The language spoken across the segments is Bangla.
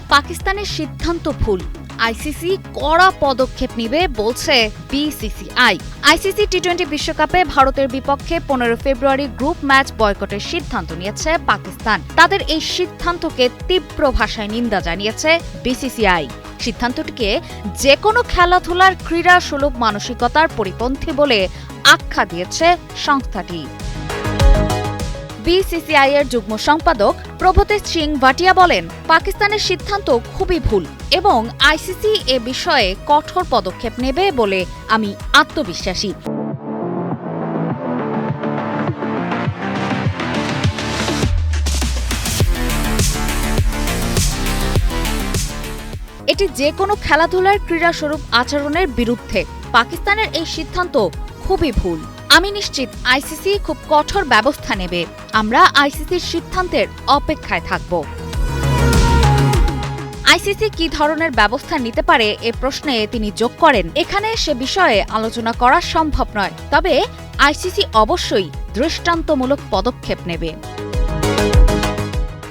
পাকিস্তানের সিদ্ধান্ত ভুল, আইসিসি কড়া পদক্ষেপ নেবে বলছে বিসিসিআই। আইসিসি টি-20 বিশ্বকাপে ভারতের বিপক্ষে 15 ফেব্রুয়ারি গ্রুপ ম্যাচ বয়কটের সিদ্ধান্ত নিয়েছে পাকিস্তান। তাদের এই সিদ্ধান্তকে তীব্র ভাষায় নিন্দা জানিয়েছে বিসিসিআই। সিদ্ধান্তটিকে যে কোনো খেলাধুলার ক্রীড়া সুলভ মানসিকতার পরিপন্থী বলে আখ্যা দিয়েছে সংস্থাটি। বিসিসিআই এর যুগ্ম সম্পাদক প্রভতেশ সিং ভাটিয়া বলেন, পাকিস্তানের সিদ্ধান্ত খুবই ভুল এবং আইসিসি এ বিষয়ে কঠোর পদক্ষেপ নেবে বলে আমি আত্মবিশ্বাসী। এটি যে কোনো খেলাধুলার ক্রীড়াস্বরূপ আচরণের বিরুদ্ধে। পাকিস্তানের এই সিদ্ধান্ত খুবই ভুল। আমি নিশ্চিত আইসিসি খুব কঠোর ব্যবস্থা নেবে। আমরা আইসিসির সিদ্ধান্তের অপেক্ষায় থাকব। আইসিসি কি ধরনের ব্যবস্থা নিতে পারে এ প্রশ্নে তিনি যোগ করেন, এখানে সে বিষয়ে আলোচনা করা সম্ভব নয়, তবে আইসিসি অবশ্যই দৃষ্টান্তমূলক পদক্ষেপ নেবে।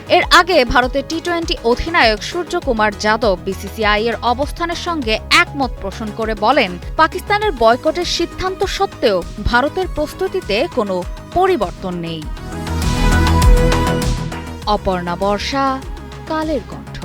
এর আগে ভারতের টি-20 অধিনায়ক সূর্যকুমার যাদব বিসিসিআই এর অবস্থানের সঙ্গে একমত পোষণ করে বলেন, পাকিস্তানের বয়কটের সিদ্ধান্ত সত্ত্বেও ভারতের প্রস্তুতিতে কোনো পরিবর্তন নেই। অপর্ণা বর্ষা, কালের কণ্ঠ।